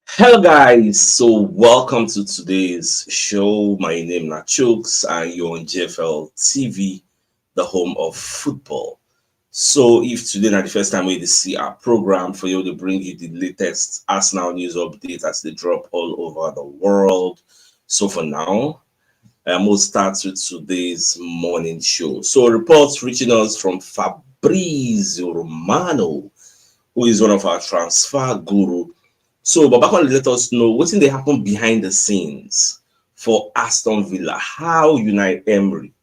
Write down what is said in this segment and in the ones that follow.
Hello guys, so welcome to today's show. My name is CHUKS and you're on JFL TV, the home of football. So if today is the first time we see our program for you to bring you the latest Arsenal news updates as they drop all over the world. So for now, we'll start with today's morning show. So reports reaching us from Fabrizio Romano, who is one of our transfer guru. So, Babakon let us know what's in the happen behind the scenes for Aston Villa. How Unai Emery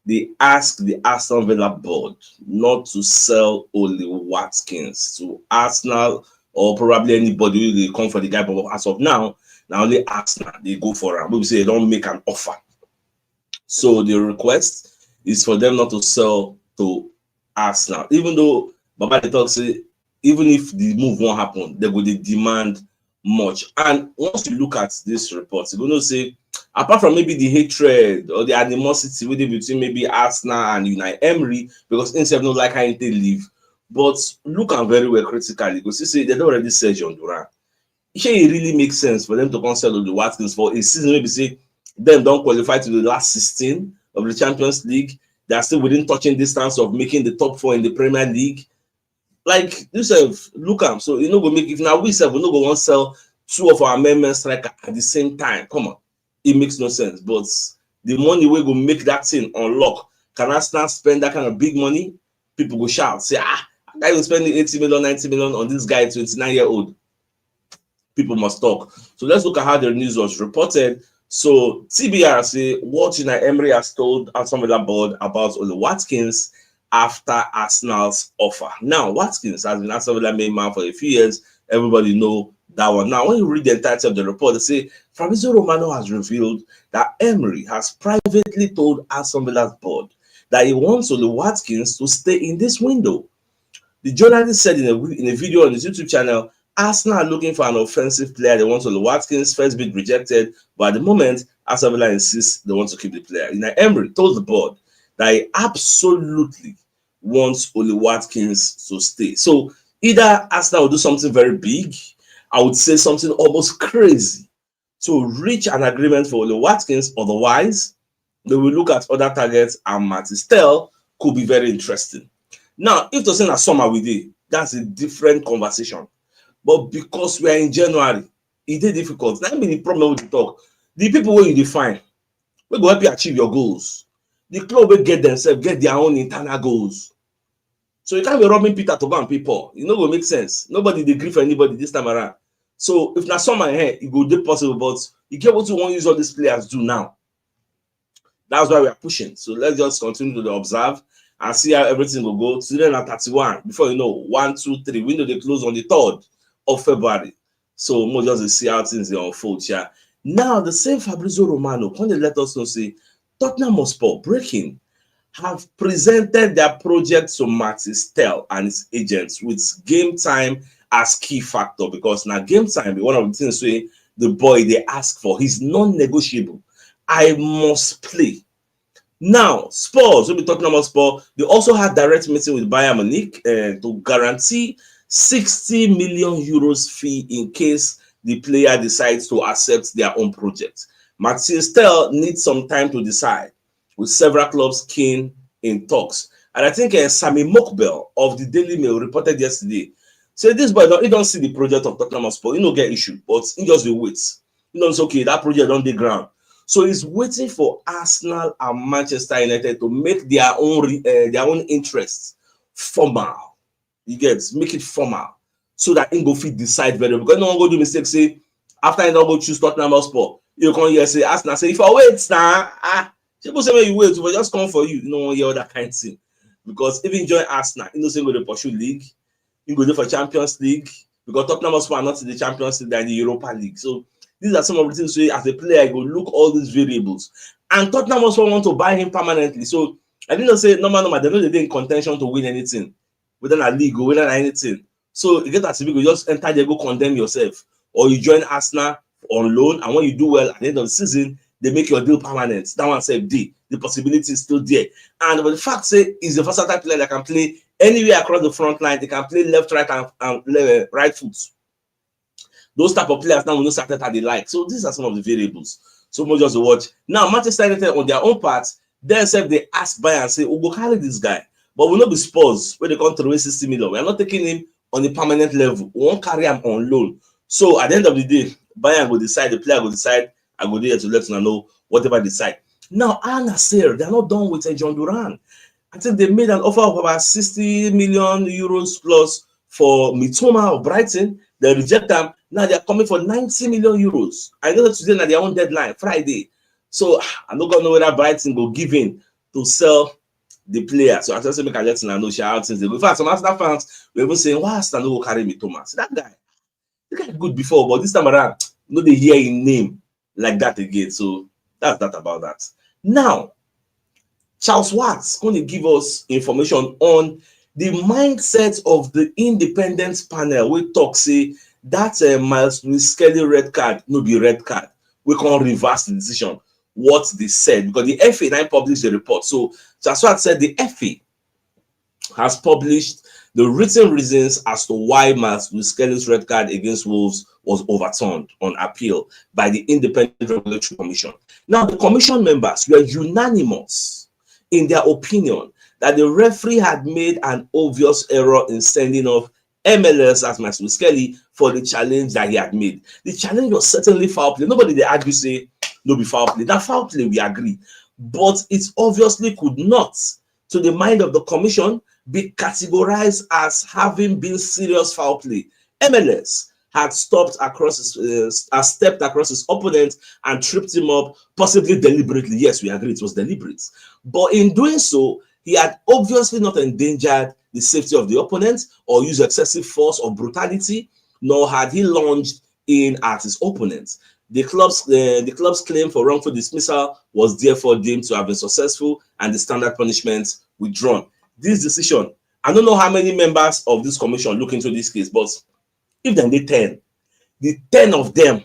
they ask the Aston Villa board not to sell Ollie Watkins to Arsenal or probably anybody who they come for the guy. But as of now only Arsenal they go for him. We say they don't make an offer. So the request is for them not to sell to Arsenal, even though Baba they talk say even if the move won't happen, they go they demand much. And once you look at this report, you're going to say, apart from maybe the hatred or the animosity within between maybe Arsenal and Unai Emery, because instead no like how they leave, but look at very well critically because you say they don't already sell John Duran. It really makes sense for them to cancel the Watkins for a season. Maybe say them don't qualify to the last 16 of the Champions League. They are still within touching distance of making the top 4 in the Premier League. Like this look am, so you know go make if now we we no go want sell two of our main striker at the same time. Come on, it makes no sense. But the money we go make that thing unlock. Can Arsenal spend that kind of big money? People go shout, say, that guy is spending 80 million, 90 million on this guy, 29-year-old. People must talk. So let's look at how the news was reported. So TBR say what Unai Emery has told Aston Villa board about Ollie Watkins after Arsenal's offer. Now, Watkins has been Aston Villa main man for a few years. Everybody know that one. Now, when you read the entirety of the report, they say Fabrizio Romano has revealed that Emery has privately told Aston Villa's board that he wants Ollie Watkins to stay in this window. The journalist said in a video on his YouTube channel, Arsenal are looking for an offensive player. They want Ollie Watkins. First bid rejected, but at the moment, Aston Villa insists they want to keep the player. Emery told the board that he absolutely wants Ollie Watkins to stay. So either Arsenal will do something very big, I would say something almost crazy to reach an agreement for Ollie Watkins. Otherwise, they will look at other targets, and Martinelli could be very interesting. Now, if to say a summer we did, that's a different conversation. But because we are in January, it is difficult. That means the problem with the talk. The people where you define, we go help you achieve your goals. The club will get themselves, get their own internal goals. So you can't be robbing Peter to go and pay Paul. It no go make sense. Nobody dey gree for anybody this time around. So if na summer here, it go dey possible, but you get what you want to use all these players do now. That's why we are pushing. So let's just continue to observe and see how everything will go. Today na 31. Before you know, 1, 2, 3. Window they close on the 3rd of February. So we'll just see how things they unfold here. Now the same Fabrizio Romano, when they let us know say Tottenham Hotspur breaking have presented their project to Martinelli and his agents with game time as key factor, because now game time be one of the things where the boy they ask for. He's non-negotiable. I must play. Now, Spurs, we'll be talking about Spurs. They also had direct meeting with Bayern Munich to guarantee 60 million euros fee in case the player decides to accept their own project. Martinelli needs some time to decide, with several clubs keen in talks. And I think Sammy Mokbel of the Daily Mail reported yesterday, said this boy, he don't see the project of Tottenham Hotspur. He don't get issue, but he just will wait. He knows, okay, that project on the ground. So he's waiting for Arsenal and Manchester United to make their own interests formal. You get, make it formal so that he go fit decide very well. Because no one go do mistake, say, after he don't go choose Tottenham Hotspur, you come here say, Arsenal say, if I wait now, people say when you wait, but just come for you. You don't hear that kind of thing. Because if you join Arsenal, you know say go to pursue league, you go there for Champions League, because Tottenham Hotspur are not in the Champions League, they're in the Europa League. So these are some of the things where as a player, you go look all these variables. And Tottenham also want to buy him permanently. So I didn't say normal, they know they're in contention to win anything, whether a league or whether anything. So you get that you just enter there, go condemn yourself. Or you join Arsenal on loan, and when you do well at the end of the season, they make your deal permanent. That one said D. The possibility is still there. And but the fact say he's a versatile player that can play anywhere across the front line. They can play left, right, and right foot. Those type of players now will not start that they like. So these are some of the variables. So much just to watch. Now, Manchester United on their own part, themselves they ask Bayern and say, we'll go carry this guy. But we'll not be Spurs where they come to raise 60 million. We are not taking him on a permanent level. We won't carry him on loan. So at the end of the day, Bayern will decide, the player will decide, I go there to let you know whatever they decide. Now, Al Nassr, they're not done with John Duran. I think they made an offer of about 60 million euros plus for Mitoma of Brighton. They reject them. Now they're coming for 90 million euros. I know that today at their own deadline, Friday. So I'm not going to know whether Brighton will give in to sell the player. So I just make a let you know how things they go. In fact, some Arsenal fans were even saying, why Arsenal no go carry Mitoma? So that guy, the guy good before, but this time around, no, they hear his name like that again. So that's that about that. Now, Charles Watts going to give us information on the mindset of the independent panel. We talk say that Myles Lewis-Skelly red card no be red card. We can reverse the decision. What they said because the FA now published the report. So Charles Watts said the FA has published the written reasons as to why Myles Lewis-Skelly's red card against Wolves was overturned on appeal by the Independent Regulatory Commission. Now, the commission members were unanimous in their opinion that the referee had made an obvious error in sending off MLS as Myles Lewis-Skelly for the challenge that he had made. The challenge was certainly foul play. Nobody they argue say no be foul play. That foul play we agree, but it obviously could not, to the mind of the commission, be categorized as having been serious foul play. MLS had stepped across his opponent and tripped him up, possibly deliberately. Yes, we agree it was deliberate. But in doing so, he had obviously not endangered the safety of the opponent or used excessive force or brutality, nor had he lunged in at his opponent. The club's claim for wrongful dismissal was therefore deemed to have been successful and the standard punishment withdrawn. This decision, I don't know how many members of this commission look into this case, but if then they 10, the 10 of them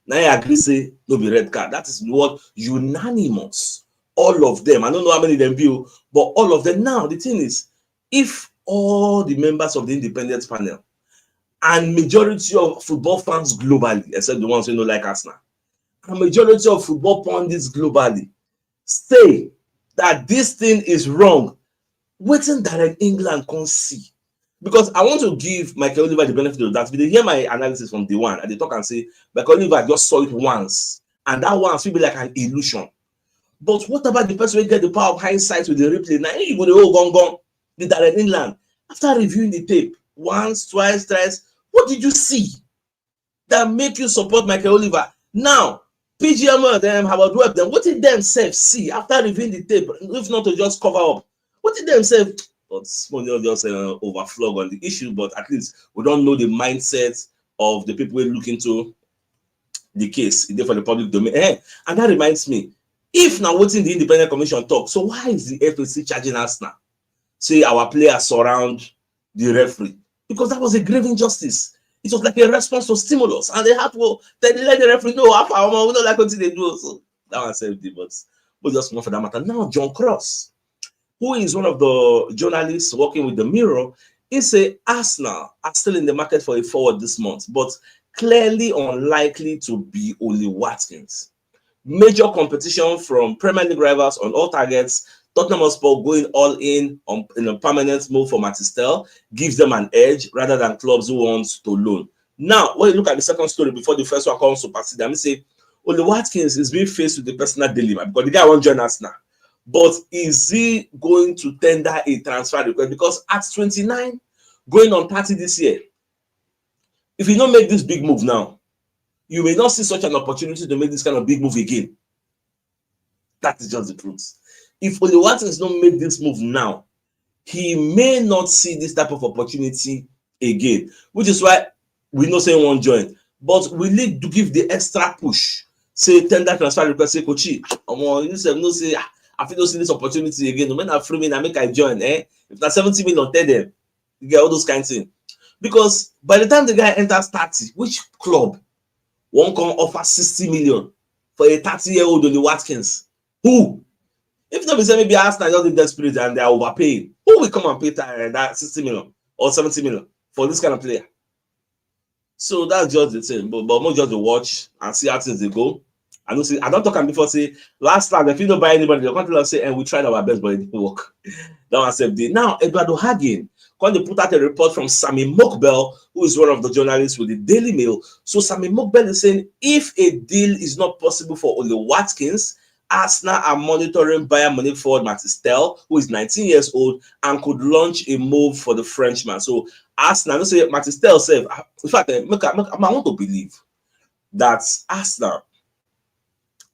now I agree say no be red card. That is what unanimous. All of them. I don't know how many of them view, but all of them. Now the thing is, if all the members of the independent panel and majority of football fans globally, except the ones who don't like Arsenal, and majority of football pundits globally say that this thing is wrong, waiting that in England can't see. Because I want to give Michael Oliver the benefit of that. If they hear my analysis from day one and they talk and say, Michael Oliver just saw it once, and that once will be like an illusion. But what about the person who get the power of hindsight with the replay? Now you go the whole gone, the Darren England. After reviewing the tape once, twice, thrice, what did you see that make you support Michael Oliver? Now, PGM them, how about web them? What did themselves see after reviewing the tape, if not to just cover up? What did themselves? But just overflog on the issue, but at least we don't know the mindset of the people who look into the case for the public domain. And that reminds me, if now what's in the independent commission talk, so why is the FAC charging us now? Say our players surround the referee, because that was a grave injustice. It was like a response to stimulus, and they have to let the referee know how far we don't like what they do. So that one saved it, but just one for that matter. Now John Cross, who is one of the journalists working with the Mirror, he say Arsenal are still in the market for a forward this month, but clearly unlikely to be Ollie Watkins. Major competition from Premier League rivals on all targets. Tottenham Hotspur going all in a permanent move for Martinelli gives them an edge rather than clubs who want to loan. Now, when you look at the second story before the first one comes to pass, I say Ollie Watkins is being faced with the personal dilemma because the guy won't join us now. But is he going to tender a transfer request? Because at 29, going on 30 this year, if you don't make this big move now, you may not see such an opportunity to make this kind of big move again. That is just the truth. If Ollie Watkins don't make this move now, he may not see this type of opportunity again, which is why we know say won't join. But we need to give the extra push. Say tender transfer request, say Kochi, you say I feel don't see this opportunity again. No matter free me, I make I join. If that's 70 million, tell them you get all those kinds of things. Because by the time the guy enters 30, which club won't come offer 60 million for a 30-year-old Ollie Watkins? Who? If not, say maybe Arsenal just desperate and they are overpaying, who will come and pay that 60 million or 70 million for this kind of player? So that's just the thing. But more just to watch and see how things they go. I don't see. I don't talk and before say last time if you don't buy anybody, they're going to say, and we tried our best, but it didn't work. That one said now Eduardo Hagen. When they put out a report from Sammy Mokbel, who is one of the journalists with the Daily Mail. So Sammy Mokbel is saying if a deal is not possible for Ollie Watkins, Arsenal are monitoring Bayern Munich forward Myles Lewis, who is 19 years old and could launch a move for the Frenchman. So Arsenal, don't say Myles Lewis said, in fact, I want to believe that Arsenal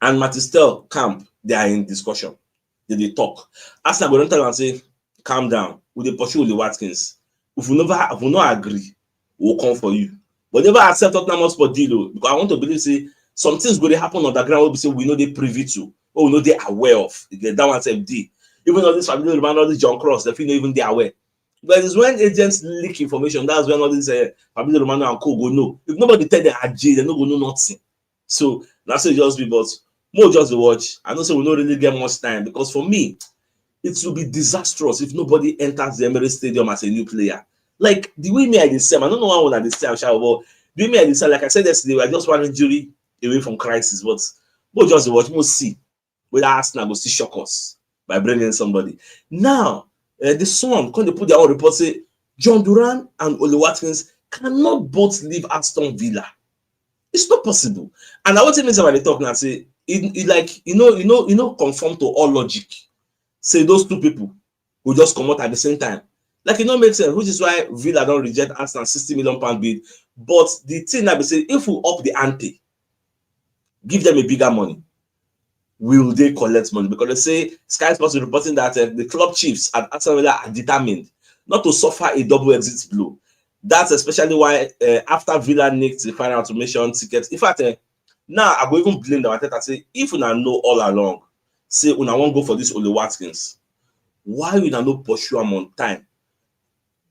and Myles Lewis camp, they are in discussion. They talk. Arsenal go tell and say, calm down. We dey pursue the Watkins. If we not agree, we'll come for you. But never accept Tottenham for deal, because I want to believe say some things going to happen on the ground. We say we know they privy to, or we know they aware of. That one FD. Even all this family man, all this John Cross, they feel not even they aware. But it's when agents leak information. That's when all this family Romano and co go know. If nobody tell them AJ, they no go know nothing. So that's it just be, but more just to watch. I don't say we don't really get much time, because for me, it will be disastrous if nobody enters the Emirates Stadium as a new player. Like the way me I did say, I don't know how I did say, but the way me I did say, like I said yesterday, I just one injury away from crisis. But we'll just watch, we'll see whether Arsenal will see CHUKS by bringing somebody. Now, the Sun, when they put their own report, say John Duran and Ollie Watkins cannot both leave Aston Villa. It's not possible. And I want to mention when they talk now, say it like conform to all logic. Say those two people will just come out at the same time. Like it don't make sense, which is why Villa don't reject Arsenal £60 million bid. But the thing that we say, if we up the ante, give them a bigger money, will they collect money? Because they say Sky Sports is reporting that the club chiefs at Aston Villa are determined not to suffer a double exit blow. That's especially why after Villa nicked the final automation tickets. In fact, now I go even blame them. I say if we know all along, say una won't go for this Ollie Watkins, why we not pursue him on time?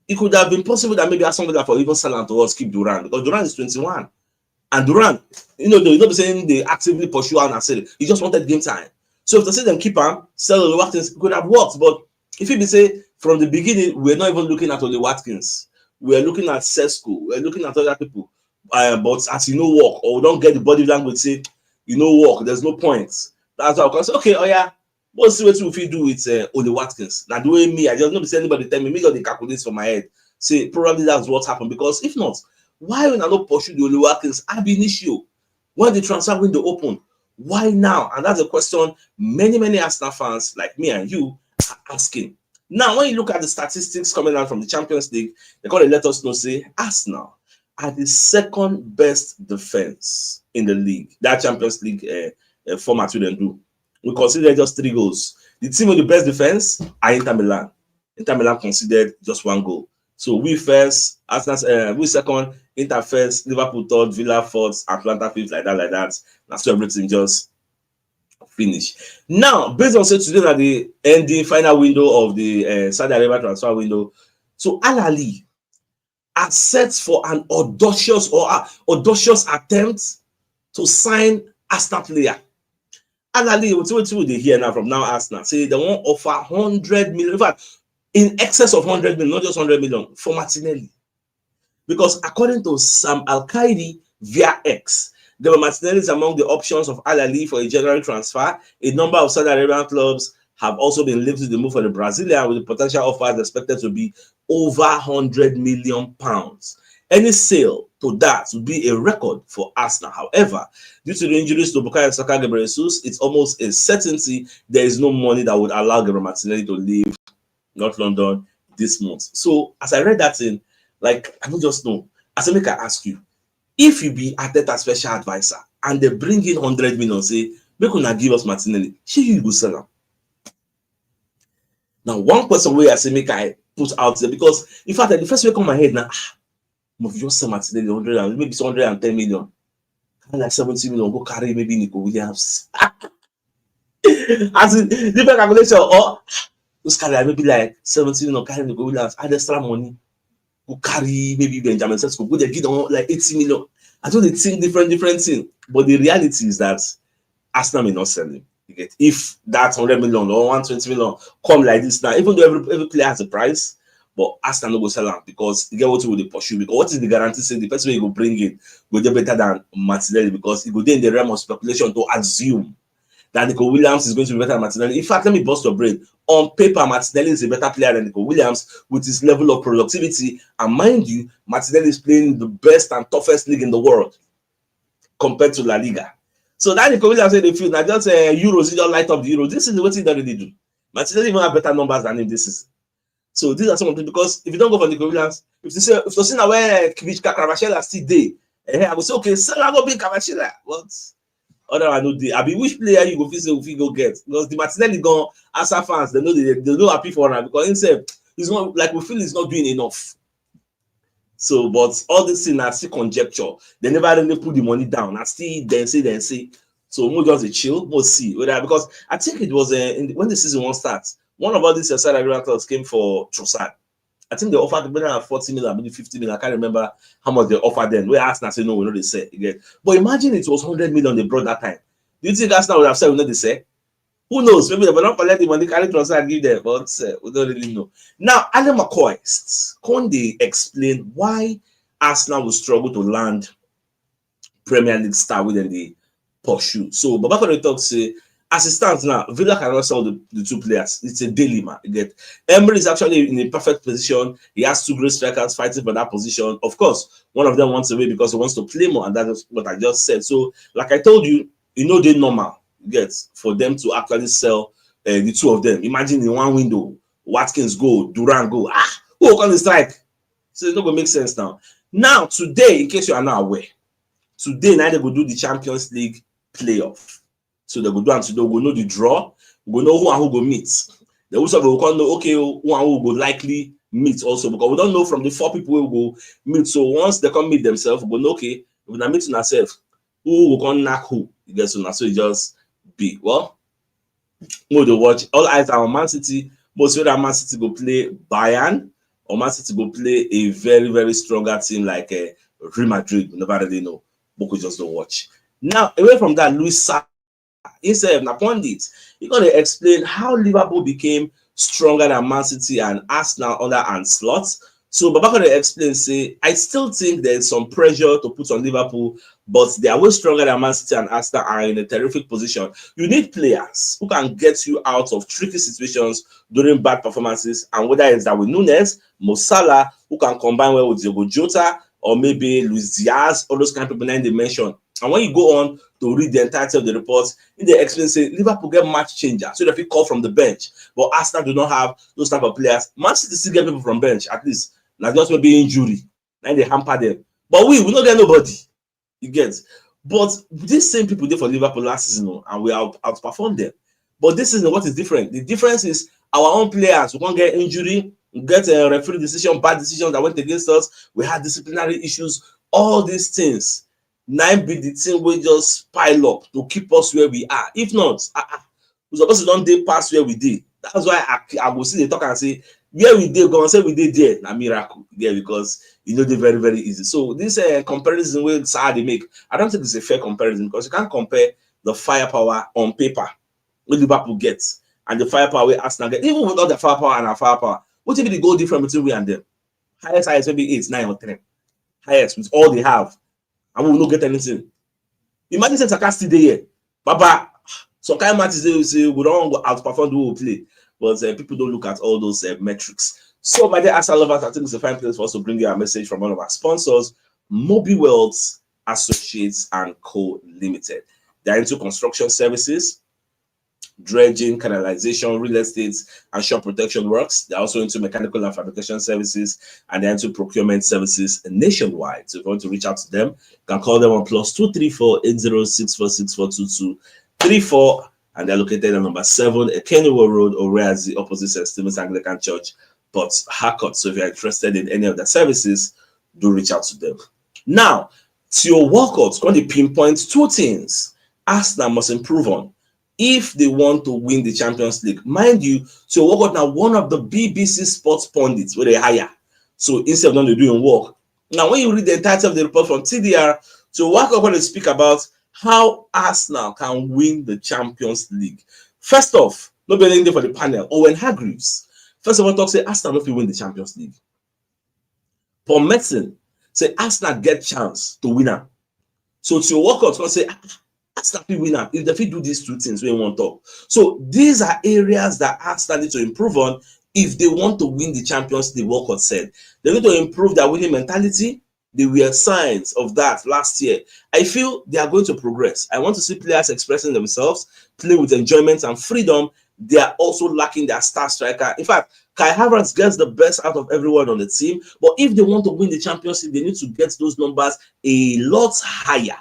It could have been possible that maybe Aston Villa for even sell him to us keep Duran, because Duran is 21, and Duran, they not be saying they actively pursue him and say he just wanted game time. So if they say them keep him, sell Ollie Watkins, it could have worked. But if it be say from the beginning, we're not even looking at Ollie Watkins, we're looking at Sesko, we're looking at other people, but as work, or we don't get the body language, say work, there's no point. That's how I can say, okay, oh yeah, what's the way to if you do with Ollie Watkins? Now, the way me, I just not see anybody tell me got the calculates for my head. Say, probably that's what happened. Because if not, why when I not pursue the Ollie Watkins ab initio when the transfer window open? Why now? And that's a question many Arsenal fans like me and you are asking. Now, when you look at the statistics coming out from the Champions League, they're going to let us know, say, Arsenal are the second best defense in the league. That Champions League format we didn't do. We considered just 3 goals. The team with the best defense are Inter Milan. Inter Milan considered just 1 goal. So we first, Arsenal, we second, Inter first, Liverpool third, Villa fourth, Atlanta fifth, like that. That's so everything just finish. Now, based on say today at the ending final window of the Saudi Arabia transfer window, so Al Ahly are set for an audacious attempt to sign Arsenal player. Al Ahly, what they hear now from now Arsenal say they won't offer 100 million, in fact, in excess of 100 million, not just 100 million for Martinelli. Because according to Sam Al-Qaidi via X, the Martinelli is among the options of Al Ahly for a January transfer. A number of Saudi Arabian clubs have also been linked to the move for the Brazilian, with the potential offers expected to be over 100 million pounds. Any sale to that would be a record for Arsenal. However, due to the injuries to Bukayo Saka and Jesus, it's almost a certainty there is no money that would allow Gabriel Martinelli to leave North London this month. So, as I read that in, like, I don't just know. As I make I ask you, if you be Arteta special advisor and they bring in 100 million, say, make una give us Martinelli, should you go sell him? Now, one question where I say make I put out there, because in fact, the first way come my head now, if you just sell Martinelli 100 and maybe 110 million, like 70 million, go carry maybe Nico Williams. As in different calculation, or those carry maybe like 70 million, carry Nico Williams, add extra money, go carry maybe Benjamin Sesko, go there give them like 80 million. I don't think different thing, but the reality is that Arsenal may not sell him. You get, if that 100 million or 120 million come like this now, even though every player has a price, but Arsenal no go sell am because you get what will they pursue. Because what is the guarantee saying the person you go bring in go do better than Martinelli, because it go dey in the realm of speculation to assume that Nico Williams is going to be better than Martinelli. In fact, let me bust your brain. On paper, Martinelli is a better player than Nico Williams with his level of productivity. And mind you, Martinelli is playing the best and toughest league in the world compared to La Liga. So that Nico Williams said, if you now just Euros, you don't light up the Euros. This is what he already do. Martinelli even have better numbers than him this season. So these are some of them, because if you don't go for Nico Williams, if you see now where Kvaratskhelia still there, I will say, okay, Salah go be Kvaratskhelia. What? Other no day. I mean, which player you go feel say if you go get? Because the Martinelli gone, as our fans, they know they're not happy for him because himself he's not, like, we feel he's not doing enough. So, but all this thing are still conjecture. They never really put the money down. I still then say. So more just a chill, we'll see. Because I think it was when the season one starts, one of all these side agreements came for Trossard. I think they offered better than 40 million, maybe 50 million. I can't remember how much they offered then. We asked and said no, we know they say again. But imagine it was 100 million they brought that time. Do you think Arsenal would have said we know they say? Who knows? Maybe they will not collect the money, carry Trossard, give them, but we don't really know. Now, Alan McCoy, can they explain why Arsenal will struggle to land Premier League star within the pursue? So, Babakone talks say, as it stands now, Villa cannot sell the two players. It's a dilemma. You get Emery is actually in a perfect position. He has two great strikers fighting for that position. Of course, one of them wants away because he wants to play more, and that is what I just said. So, like I told you, they're normal. You get for them to actually sell the two of them. Imagine in one window, Watkins go, Duran go. Who will strike? So it's not gonna make sense now. Now, today, in case you are not aware, today now they go do the Champions League playoff. So they go do and today we go know the draw, we go know who and who go meet. They also will know okay who and who go likely meet also, because we don't know from the 4 people who will meet. So once they come meet themselves, we go know okay, if we meet ourselves, who will come knock who. You get so now, so it just be well. We'll to watch. All eyes are on Man City. Most whether Man City go play Bayern or Man City go play a very, very stronger team like Real Madrid. We never really know, but we just don't watch. Now, away from that, Luis Saka, instead of pundit, he's going to explain how Liverpool became stronger than Man City and Arsenal under Ancelotti. So Babakone explains, say, I still think there's some pressure to put on Liverpool, but they are way stronger than Man City and Arsenal are in a terrific position. You need players who can get you out of tricky situations during bad performances, and whether it's that with Nunes, Mo Salah, who can combine well with Diogo Jota, or maybe Luis Diaz, all those kind of people they mentioned. And when you go on to read the entirety of the reports, in the explain say Liverpool get match changer, so that we call from the bench, but Arsenal do not have those type of players. Man City still get people from bench at least. Now just maybe injury, and they hamper them. But we don't get nobody. You get. But these same people did for Liverpool last season, and we outperformed them. But this is what is different. The difference is our own players. We can't get injury, we get a referee decision, bad decisions that went against us. We had disciplinary issues. All these things. Nine be the thing we just pile up to keep us where we are. If not, we're supposed to don't day past where we did. That's why I will see the talk and say, where we did go and say we did there, a miracle. Yeah, because they're very, very easy. So this comparison with Salah they make, I don't think it's a fair comparison, because you can't compare the firepower on paper what Liverpool gets and the firepower we Arsenal get. Even without the firepower and our firepower, what if the goal difference between we and them? Highest maybe 8, 9, or 10. Highest with all they have, and we will not get anything. Imagine saying Saka still there, Baba. Some kind of matches they will say we don't outperform the whole play, but people don't look at all those metrics. So, my dear Arsenal lovers, I think it's a fine place for us to bring you a message from one of our sponsors, Moby Worlds Associates and Co. Limited. They're into construction services, dredging, canalization, real estate, and shore protection works. They're also into mechanical and fabrication services, and they're into procurement services nationwide. So if you want to reach out to them, you can call them on +234 8064642234, and they're located at number 7 Kennywood Road, or whereas the opposite St. Stephen's Anglican Church, Port Harcourt. So if you're interested in any of their services, do reach out to them. Now, to your workouts, going to pinpoint 2 things Arsenal must improve on if they want to win the Champions League. Mind you, so workout now one of the BBC Sports pundits where they hire. So instead of them doing work. Now, when you read the entirety of the report from TDR, so workout going to speak about how Arsenal can win the Champions League. First off, nobody anything for the panel. Owen Hargreaves First of all, talk say Arsenal no fit win the Champions League. Paul Merson say Arsenal get chance to win am. So to work out, say Arsenal fit win am if they fit do these two things we want to talk. So these are areas that Arsenal need to improve on if they want to win the Champions League. Walcott said they need to improve their winning mentality. There were signs of that last year. I feel they are going to progress. I want to see players expressing themselves, play with enjoyment and freedom. They are also lacking their star striker. In fact, Kai Havertz gets the best out of everyone on the team. But if they want to win the Champions League, they need to get those numbers a lot higher.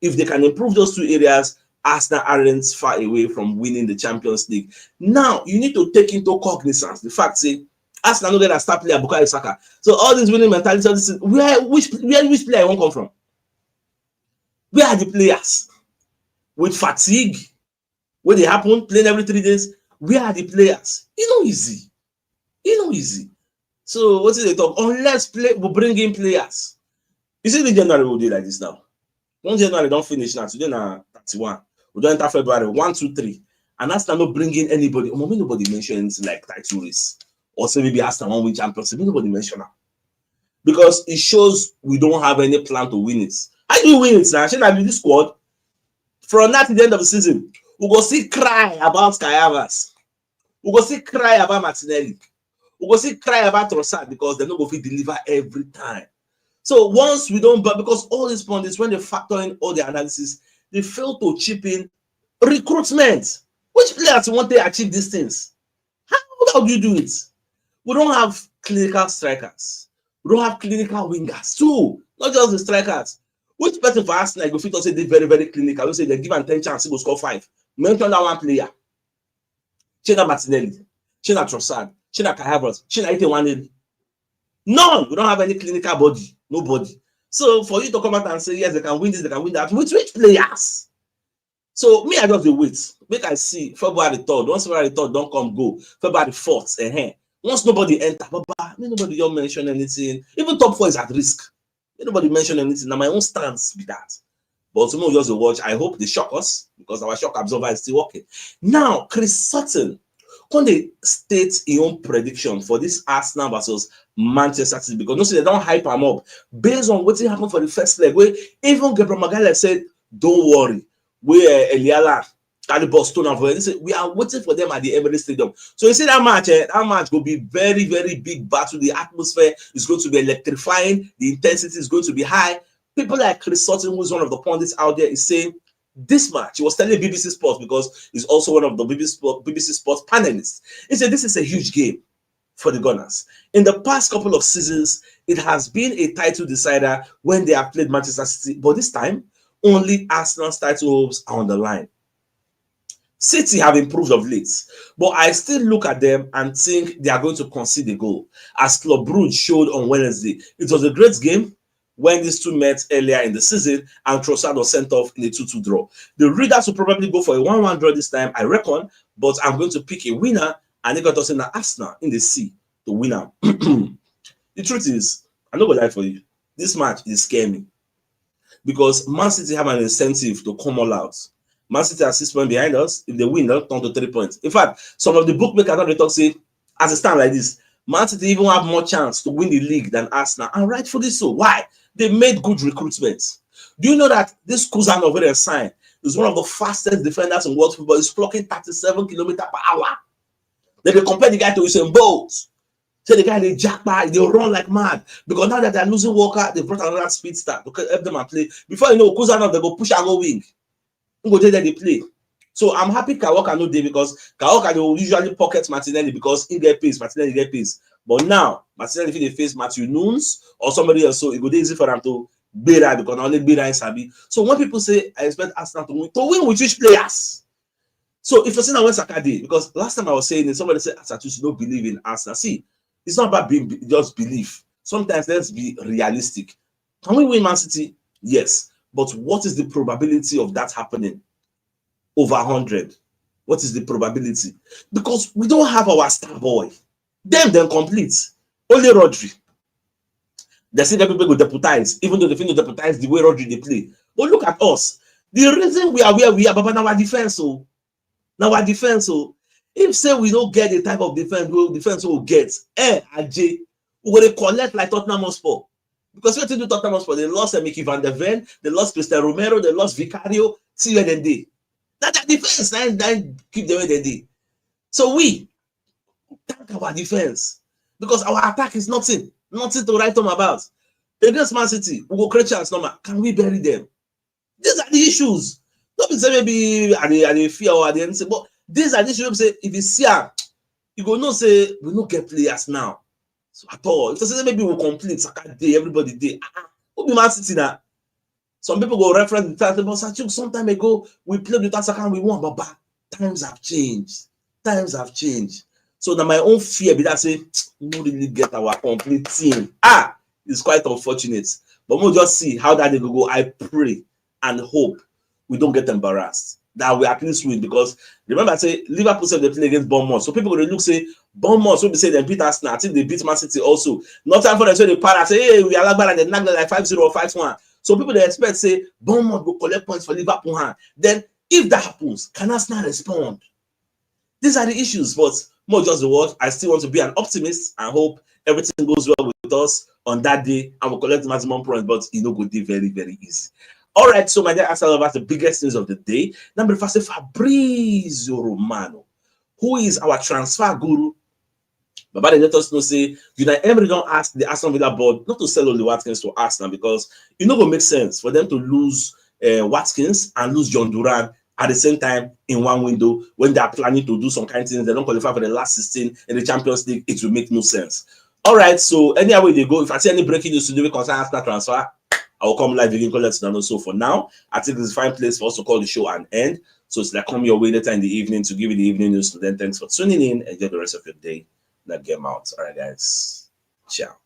If they can improve those two areas, Arsenal aren't far away from winning the Champions League. Now, you need to take into cognizance the fact that Arsenal no get a star player, Bukayo Saka. So all this winning mentality, which player won't come from? Where are the players? With fatigue, when they happen, playing every 3 days, where are the players? It's not easy. It's not easy. So what is they talk? Unless we bring in players. You see the January will do like this now. 1 January don't finish now. Today now 31. We don't enter February 1, 2, 3. And Arsenal not bring in anybody. Nobody mentions like title race. Or say maybe Arsenal won't win Champions League. Nobody mention that. Because it shows we don't have any plan to win it. How do you win it now? Should I be this squad? From now to the end of the season, we go see cry about Kai Havertz. We go see cry about Martinelli. We go see cry about Trossard because they're not going to deliver every time. So once we don't, but because all these pundits, when they factor in all the analysis, they fail to chip in recruitment. Which players want to achieve these things? How do you do it? We don't have clinical strikers. We don't have clinical wingers too. Not just the strikers. Which person for Arsenal go fit to say they very, very clinical? We say they give him 10 chances, he will score 5. Mention that one player. Chena Martinelli, Chena Trossard, Chena Kai Havertz, Chena Ite. None. We don't have any clinical body. Nobody. So for you to come out and say yes, they can win this, they can win that. Which players? So me, I just wait. Make I see February 3rd. Once February 3rd don't come go. February 4th. Once nobody enter, nobody don't mention anything. Even top 4 is at risk. Nobody mention anything. Now my own stance be that. But tomorrow just to watch. I hope they shock us because our shock absorber is still working. Now, Chris Sutton, can they state his own prediction for this Arsenal versus Manchester City? Because no, see, they don't hype him up based on what happened for the first leg. Where even Gabriel Magalhaes said, "Don't worry, we Eliala." We are waiting for them at the Emirates Stadium. So you see that match will be very, very big battle. The atmosphere is going to be electrifying. The intensity is going to be high. People like Chris Sutton, who is one of the pundits out there, is saying this match. He was telling BBC Sports because he's also one of the BBC Sports panelists. He said this is a huge game for the Gunners. In the past couple of seasons, it has been a title decider when they have played Manchester City, but this time only Arsenal's title hopes are on the line. City have improved of late, but I still look at them and think they are going to concede a goal. As Club Brugge showed on Wednesday, it was a great game when these two met earlier in the season and Trossard was sent off in a 2-2 draw. The Readers will probably go for a 1-1 draw this time, I reckon, but I'm going to pick a winner and they got us in the Arsenal in the sea to win out. The truth is, I'm not going to lie for you, this match is scary me because Man City have an incentive to come all out. Man City are 6 points behind us. If they win, they'll turn to 3 points. In fact, some of the bookmakers they talk say, as it stands like this, Man City even have more chance to win the league than Arsenal, and rightfully so. Why? They made good recruitment. Do you know that this Kuzan over there sign is one of the fastest defenders in world football? He's clocking 37 km/h. Then they compare the guy to Usain Bolt. Say the guy they jackpot, they run like mad. Because now that they're losing Walker, they brought another speedster to help them and play. Before you know, Kuzanov, they go push and go wing. Go there they play. So I'm happy Kawaka no day because Kawaka they will usually pocket Martinelli because he get pace, Martinelli get pace. But now Martinelli if they face Matthew Nunes or somebody else, so it go easy for them to beat that because only beat that Sabi. So when people say I expect Arsenal to win with which players? So if you see now when Saka did, because last time I was saying it, somebody said Satusi don't believe in Arsenal. See, it's not about being just belief. Sometimes let's be realistic. Can we win Man City? Yes. But what is the probability of that happening? Over 100. What is the probability? Because we don't have our star boy. Them complete. Only Rodri. They say that people go deputize, even though they think to deputize the way Rodri they play. But look at us. The reason we are where we are, but now our defense, If say we don't get the type of defense we'll get, Ajay, we will collect like Tottenham Hotspur. Because what to do Tottenham Hotspur, they lost Mickey van der Ven, they lost Cristian Romero, they lost Vicario, see where they did. That's their defense, then keep the way they did. So we thank our defense because our attack is nothing to write home about. Against Man City, we go create chance normal. Can we bury them? These are the issues. Not be say maybe are they fear or are they anything, but these are the issues. Say if you see you go no say we no get players now. So at all. If you say maybe we'll complete Saka day, everybody day. Who be Man City now? Some people go reference the title, but some time ago we played with Saka and we won, but times have changed. Times have changed. So now my own fear be that say we don't really get our complete team. It's quite unfortunate. But we'll just see how that they will go. I pray and hope we don't get embarrassed. That we at least win, because remember I say Liverpool said they play against Bournemouth. So people will look say Bournemouth will be say they beat Arsenal. I think they beat Man City also. Not time for them say they para say hey we are like and they knock like 5-0 or 5-1. So people they expect say Bournemouth will collect points for Liverpool. Then if that happens, can Arsenal respond? These are the issues, but more just the word. I still want to be an optimist and hope everything goes well with us on that day and we'll collect maximum points, but it will be very, very easy. All right, so my dear Arsenal lovers, the biggest news of the day. Number first, Fabrizio Romano, who is our transfer guru. But they let us know say United Emery don't ask the Aston Villa board not to sell Ollie Watkins to Arsenal, because it not gonna make sense for them to lose Watkins and lose John Duran at the same time in one window when they are planning to do some kind of things. They don't qualify for the last 16 in the Champions League. It will make no sense. All right, so anyway they go. If I see any breaking news today concern Arsenal transfer, I will come live again. So for now, I think it's a fine place for us to call the show and end. So it's like come your way later in the evening to give you the evening news. So then thanks for tuning in. Enjoy the rest of your day. Now get out. All right, guys. Ciao.